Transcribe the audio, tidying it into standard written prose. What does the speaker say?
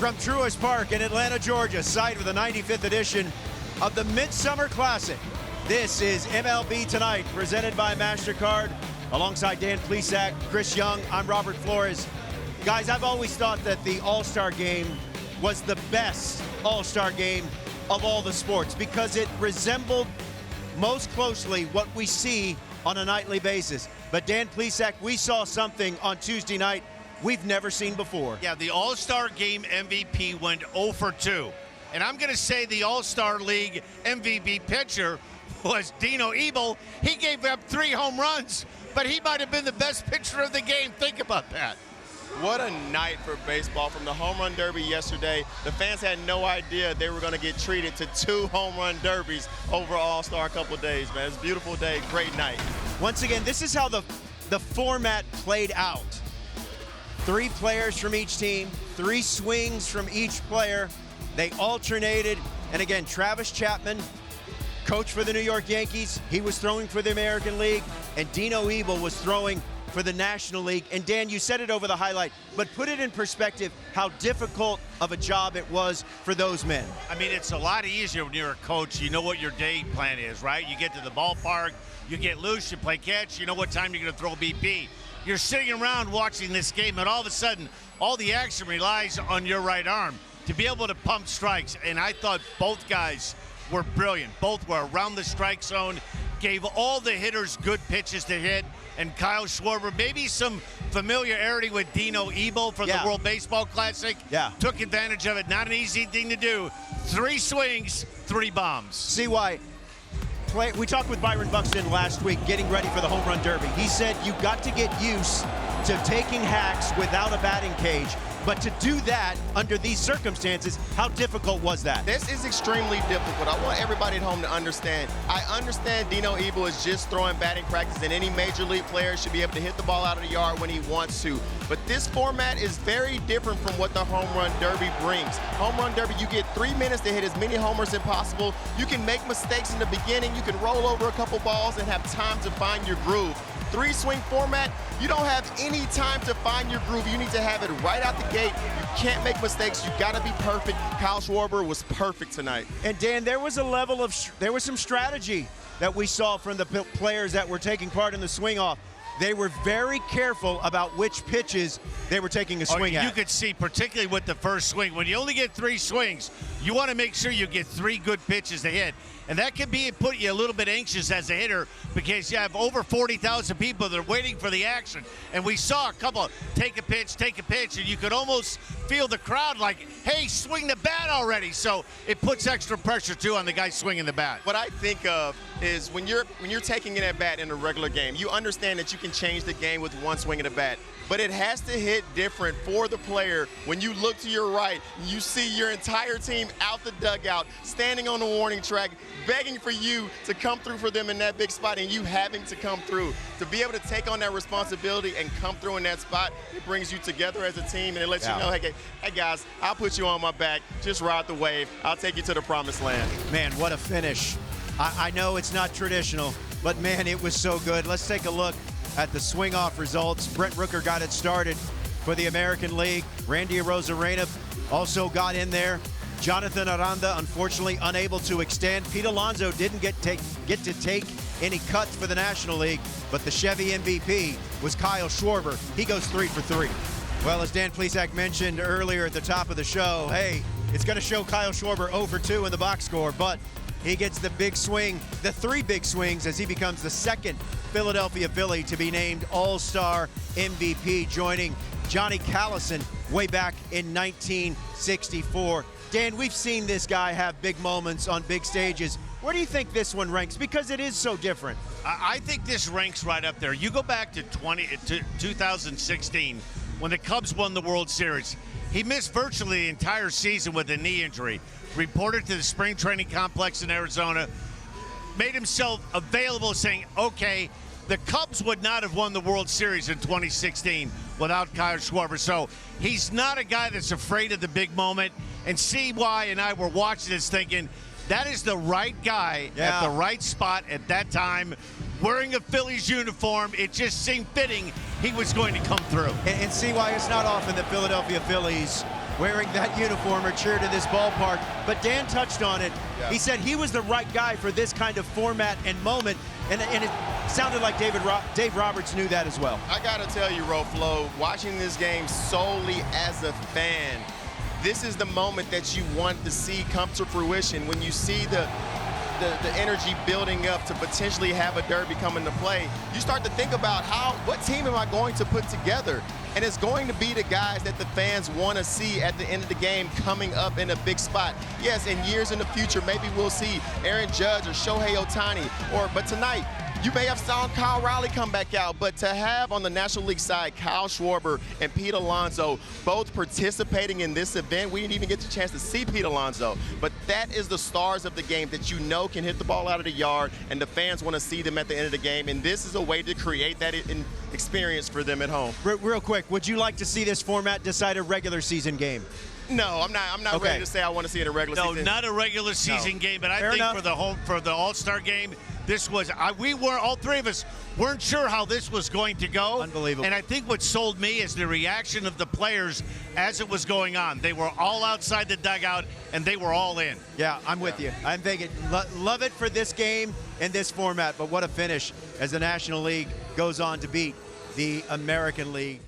From Truist Park in Atlanta, Georgia, site of the 95th edition of the Midsummer Classic, this is MLB Tonight, presented by MasterCard. Alongside Dan Plesac, Chris Young, I'm Robert Flores. Guys, I've always thought that the All-Star Game was the best All-Star Game of all the sports because it resembled most closely what we see on a nightly basis. But Dan Plesac, we saw something on Tuesday night we've never seen before. Yeah, the All-Star Game MVP went 0 for 2. And I'm going to say the All-Star League MVP pitcher was Dino Ebel. He gave up 3 home runs, but he might have been the best pitcher of the game. Think about that. What a night for baseball. From the home run derby yesterday, the fans had no idea they were going to get treated to 2 home run derbies over All-Star a couple days, man. It's a beautiful day, great night. Once again, this is how the format played out. 3 players from each team, 3 swings from each player. They alternated, and again, Travis Chapman, coach for the New York Yankees, he was throwing for the American League, and Dino Ebel was throwing for the National League. And Dan, you said it over the highlight, but put it in perspective how difficult of a job it was for those men. I mean, it's a lot easier when you're a coach. You know what your day plan is, right? You get to the ballpark, you get loose, you play catch, you know what time you're going to throw BP. You're sitting around watching this game, and all of a sudden, all the action relies on your right arm to be able to pump strikes. And I thought both guys were brilliant. Both were around the strike zone, gave all the hitters good pitches to hit. And Kyle Schwarber, maybe some familiarity with Dino Ebel from the World Baseball Classic. Yeah. Took advantage of it. Not an easy thing to do. 3 swings, 3 bombs. See why. We talked with Byron Buxton last week getting ready for the home run derby. He said you got to get used to taking hacks without a batting cage. But to do that under these circumstances, how difficult was that? This is extremely difficult. I want everybody at home to understand. I understand Dino Ebel is just throwing batting practice, and any major league player should be able to hit the ball out of the yard when he wants to. But this format is very different from what the home run derby brings. Home run derby, you get 3 minutes to hit as many homers as possible. You can make mistakes in the beginning. You can roll over a couple balls and have time to find your groove. 3-swing format, you don't have any time to find your groove. You need to have it right out the gate. You can't make mistakes. You got to be perfect. Kyle Schwarber was perfect tonight. And Dan, there was a level of, there was some strategy that we saw from the players that were taking part in the swing-off. They were very careful about which pitches they were taking a swing at. You could see, particularly with the first swing, when you only get 3 swings, you want to make sure you get 3 good pitches to hit. And that can put you a little bit anxious as a hitter because you have over 40,000 people that are waiting for the action. And we saw a couple take a pitch, and you could almost feel the crowd like, hey, swing the bat already. So it puts extra pressure, too, on the guy swinging the bat. What I think of is when you're taking in at bat in a regular game, you understand that you can change the game with 1 swing of the bat. But it has to hit different for the player when you look to your right and you see your entire team out the dugout, standing on the warning track, begging for you to come through for them in that big spot, and you having to come through. To be able to take on that responsibility and come through in that spot, it brings you together as a team, and it lets you know, hey guys, I'll put you on my back. Just ride the wave. I'll take you to the promised land. Man, what a finish. I know it's not traditional, but man, it was so good. Let's take a look at the swing-off results. Brent Rooker got it started for the American League. Randy Arozarena also got in there. Jonathan Aranda, unfortunately, unable to extend. Pete Alonso didn't get to take any cuts for the National League, but the Chevy MVP was Kyle Schwarber. He goes 3 for 3. Well, as Dan Plesac mentioned earlier at the top of the show, hey, it's going to show Kyle Schwarber 0 for 2 in the box score, but he gets the big swing, the 3 big swings, as he becomes the 2nd Philadelphia Philly to be named All-Star MVP, joining Johnny Callison way back in 1964. Dan, we've seen this guy have big moments on big stages. Where do you think this one ranks? Because it is so different. I think this ranks right up there. You go back to 2016 when the Cubs won the World Series. He missed virtually the entire season with a knee injury. Reported to the spring training complex in Arizona. Made himself available saying, okay, the Cubs would not have won the World Series in 2016 without Kyle Schwarber. So he's not a guy that's afraid of the big moment. And CY and I were watching this thinking, that is the right guy at the right spot at that time, wearing a Phillies uniform. It just seemed fitting he was going to come through. And CY, it's not often that Philadelphia Phillies wearing that uniform or cheered in this ballpark. But Dan touched on it. Yeah. He said he was the right guy for this kind of format and moment, and it sounded like Dave Roberts knew that as well. I gotta tell you, Roflo, watching this game solely as a fan, this is the moment that you want to see come to fruition. When you see the energy building up to potentially have a derby come into play, you start to think about what team am I going to put together? And it's going to be the guys that the fans want to see at the end of the game coming up in a big spot. Yes, in years in the future, maybe we'll see Aaron Judge or Shohei Ohtani, but tonight, you may have saw Kyle Riley come back out, but to have on the National League side Kyle Schwarber and Pete Alonso both participating in this event, we didn't even get the chance to see Pete Alonso, but that is the stars of the game that you know can hit the ball out of the yard, and the fans want to see them at the end of the game, and this is a way to create that experience for them at home. Real quick, would you like to see this format decide a regular season game? No, I'm not Okay. ready to say I want to see it in a regular season. No, not a regular season game, but I Fair think enough. for the All-Star game, this was all three of us weren't sure how this was going to go. Unbelievable. And I think what sold me is the reaction of the players as it was going on. They were all outside the dugout and they were all in. Yeah, I'm with you. I'm thinking, love it for this game and this format, but what a finish as the National League goes on to beat the American League.